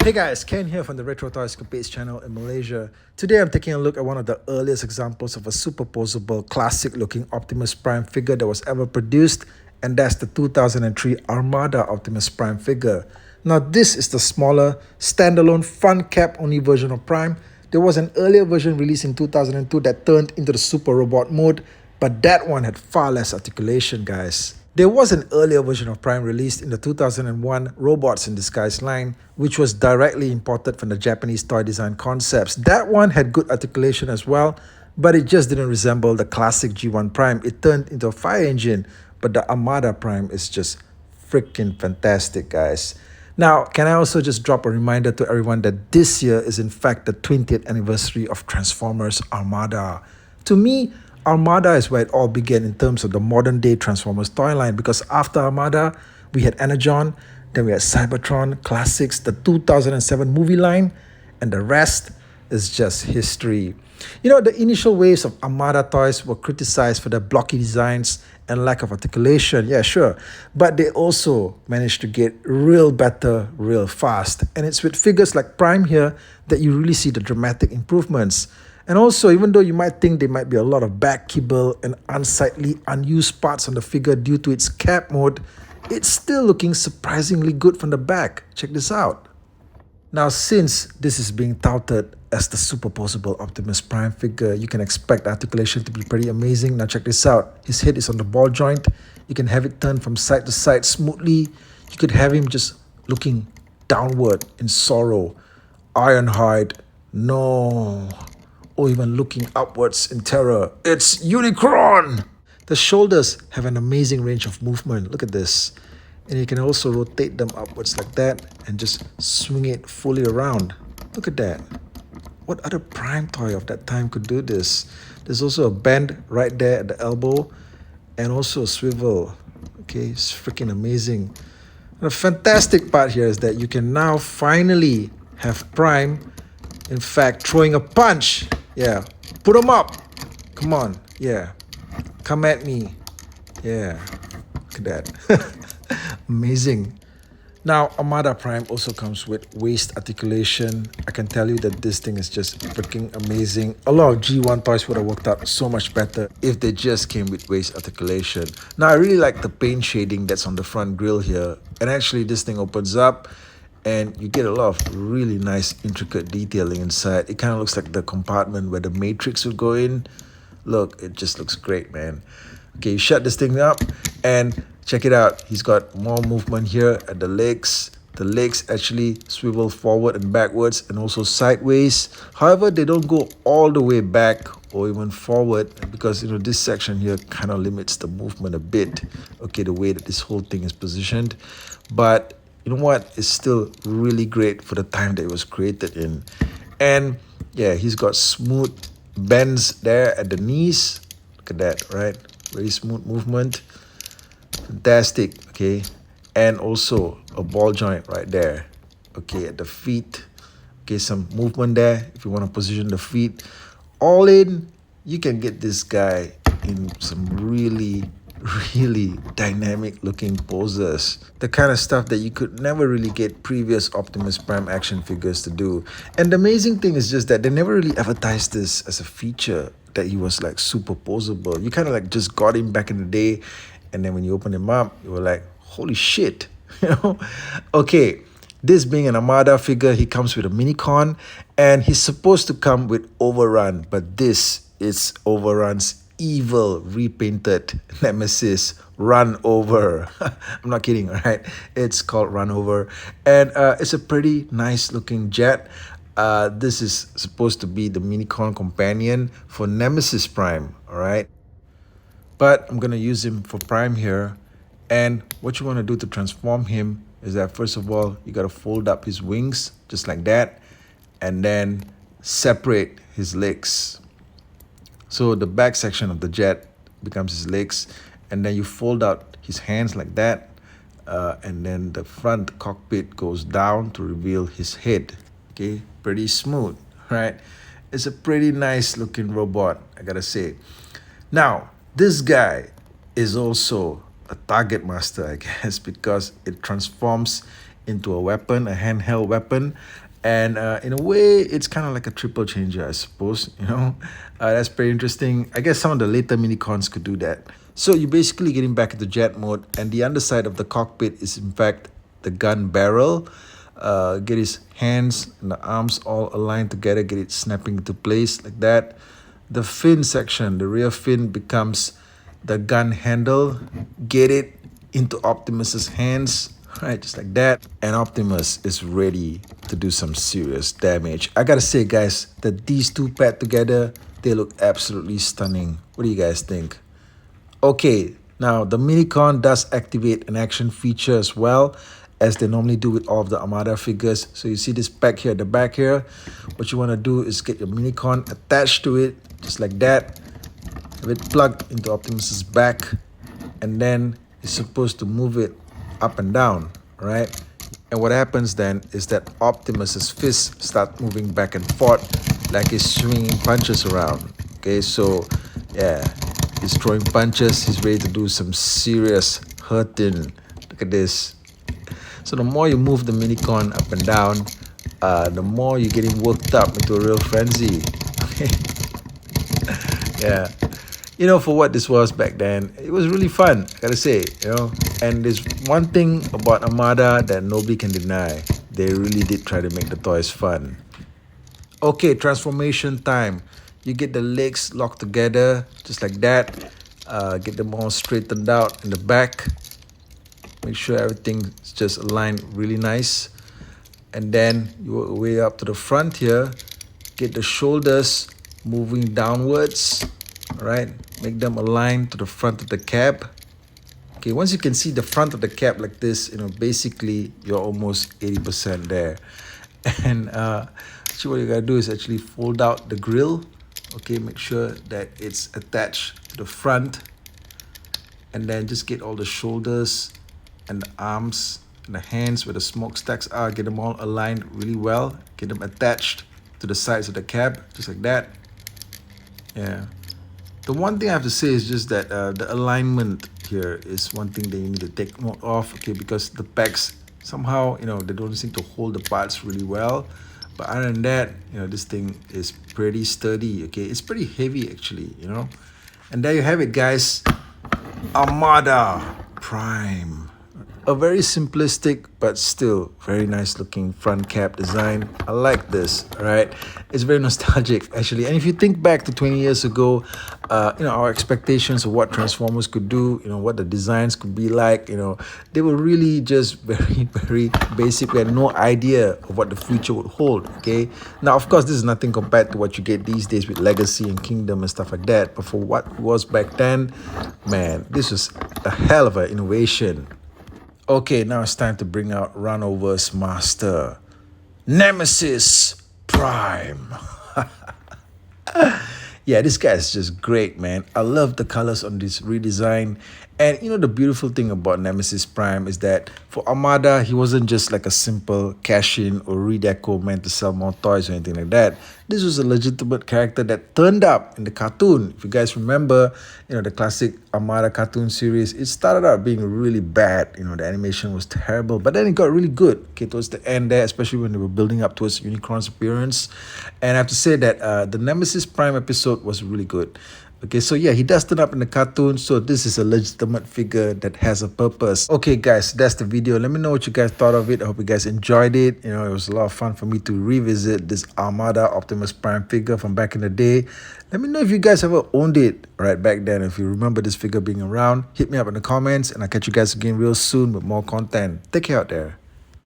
Hey guys, Ken here from the Retro Toys Escapades channel in Malaysia. Today I'm taking a look at one of the earliest examples of a superposable classic looking Optimus Prime figure that was ever produced, and that's the 2003 Armada Optimus Prime figure. Now this is the smaller, standalone, front cap only version of Prime. There was an earlier version released in 2002 that turned into the Super Robot mode, but that one had far less articulation, guys. There was an earlier version of Prime released in the 2001 Robots in Disguise line, which was directly imported from the Japanese toy design concepts. That one had good articulation as well, but it just didn't resemble the classic G1 Prime. It turned into a fire engine, but the Armada Prime is just freaking fantastic, guys. Now, can I also just drop a reminder to everyone that this year is in fact the 20th anniversary of Transformers Armada. To me, Armada is where it all began in terms of the modern day Transformers toy line, because after Armada, we had Energon, then we had Cybertron, Classics, the 2007 movie line, and the rest is just history. You know, the initial waves of Armada toys were criticized for their blocky designs and lack of articulation, yeah, sure, but they also managed to get real better real fast. And it's with figures like Prime here that you really see the dramatic improvements. And also, even though you might think there might be a lot of back kibble and unsightly, unused parts on the figure due to its cap mode, it's still looking surprisingly good from the back. Check this out. Now, since this is being touted as the superposable Optimus Prime figure, you can expect the articulation to be pretty amazing. Now check this out. His head is on the ball joint. You can have it turn from side to side smoothly. You could have him just looking downward in sorrow. Ironhide, no. Or even looking upwards in terror. It's Unicron! The shoulders have an amazing range of movement. Look at this. And you can also rotate them upwards like that and just swing it fully around. Look at that. What other Prime toy of that time could do this? There's also a bend right there at the elbow and also a swivel. Okay, it's freaking amazing. The fantastic part here is that you can now finally have Prime, in fact, throwing a punch. Yeah, put them up. Come on, yeah. Come at me. Yeah, look at that. Amazing. Now, Armada Prime also comes with waist articulation. I can tell you that this thing is just freaking amazing. A lot of G1 toys would have worked out so much better if they just came with waist articulation. Now, I really like the paint shading that's on the front grille here. And actually, this thing opens up and you get a lot of really nice intricate detailing inside. It kind of looks like the compartment where the Matrix would go in. Look, it just looks great, man. Okay, you shut this thing up and check it out. He's got more movement here at the legs. The legs actually swivel forward and backwards and also sideways. However, they don't go all the way back or even forward because, you know, this section here kind of limits the movement a bit. Okay, the way that this whole thing is positioned. But you know what? It's still really great for the time that it was created in. And yeah, he's got smooth bends there at the knees. Look at that, right? Very smooth movement. Fantastic, okay? And also a ball joint right there. Okay, at the feet. Okay, some movement there if you want to position the feet. All in, you can get this guy in some really dynamic looking poses. The kind of stuff that you could never really get previous Optimus Prime action figures to do. And the amazing thing is just that they never really advertised this as a feature, that he was like super posable. You kind of like just got him back in the day, and then when you open him up, you were like, holy shit, you know? Okay, this being an Armada figure, he comes with a Minicon, and he's supposed to come with Overrun, but this is Overrun's evil repainted nemesis, Run Over. I'm not kidding, right? It's called Run Over, and it's a pretty nice looking jet. This is supposed to be the Minicon companion for Nemesis Prime, all right? But I'm going to use him for Prime here. And what you want to do to transform him is that, first of all, you got to fold up his wings just like that, and then separate his legs. So the back section of the jet becomes his legs, and then you fold out his hands like that, and then the front cockpit goes down to reveal his head. Okay, pretty smooth, right? It's a pretty nice looking robot, I gotta say. Now, this guy is also a target master, I guess, because it transforms into a weapon, a handheld weapon. And in a way, it's kind of like a triple changer, I suppose. That's pretty interesting. I guess some of the later minicons could do that. So you're basically getting back into jet mode, and the underside of the cockpit is in fact the gun barrel. Get his hands and the arms all aligned together, get it snapping into place like that. The fin section, the rear fin, becomes the gun handle. Get it into Optimus's hands, right, just like that. And Optimus is ready to do some serious damage. I gotta say, guys, that these two paired together, they look absolutely stunning. What do you guys think? Okay, now the Minicon does activate an action feature as well, as they normally do with all of the Armada figures. So you see this pack here at the back here. What you want to do is get your Minicon attached to it, just like that. Have it plugged into Optimus's back, and then you're supposed to move it up and down, right? And what happens then is that Optimus's fists start moving back and forth like he's swinging punches around. Okay, so yeah, he's throwing punches. He's ready to do some serious hurting. Look at this. So the more you move the Minicon up and down, the more you're getting worked up into a real frenzy. Yeah. For what this was back then, it was really fun, I gotta say, And there's one thing about Armada that nobody can deny. They really did try to make the toys fun. Okay, transformation time. You get the legs locked together, just like that. Get them all straightened out in the back. Make sure everything's just aligned really nice. And then you work your way up to the front here. Get the shoulders moving downwards. Alright, make them align to the front of the cab. Okay, once you can see the front of the cab like this, basically you're almost 80% there. And actually what you gotta do is actually fold out the grill. Okay, make sure that it's attached to the front. And then just get all the shoulders and the arms and the hands where the smokestacks are, get them all aligned really well. Get them attached to the sides of the cab, just like that. Yeah. The one thing I have to say is just that the alignment here is one thing that you need to take note of, okay, because the packs somehow, they don't seem to hold the parts really well. But other than that, this thing is pretty sturdy, okay? It's pretty heavy actually, And there you have it, guys. Armada Prime. A very simplistic but still very nice looking front cap design. I like this, all right? It's very nostalgic actually. And if you think back to 20 years ago, our expectations of what Transformers could do, what the designs could be like, they were really just very, very basic. We had no idea of what the future would hold, okay? Now, of course, this is nothing compared to what you get these days with Legacy and Kingdom and stuff like that. But for what it was back then, man, this was a hell of an innovation. Okay, now it's time to bring out Runover's master, Nemesis Prime. Yeah, this guy is just great, man. I love the colors on this redesign. And the beautiful thing about Nemesis Prime is that for Armada, he wasn't just like a simple cash-in or redeco meant to sell more toys or anything like that. This was a legitimate character that turned up in the cartoon. If you guys remember, the classic Armada cartoon series, it started out being really bad. The animation was terrible, but then it got really good, okay, towards the end there, especially when they were building up towards Unicron's appearance. And I have to say that the Nemesis Prime episode was really good. Okay, so yeah, he does turn up in the cartoon, so this is a legitimate figure that has a purpose. Okay, guys, that's the video. Let me know what you guys thought of it. I hope you guys enjoyed it. It was a lot of fun for me to revisit this Armada Optimus Prime figure from back in the day. Let me know if you guys ever owned it right back then. If you remember this figure being around, hit me up in the comments, and I'll catch you guys again real soon with more content. Take care out there.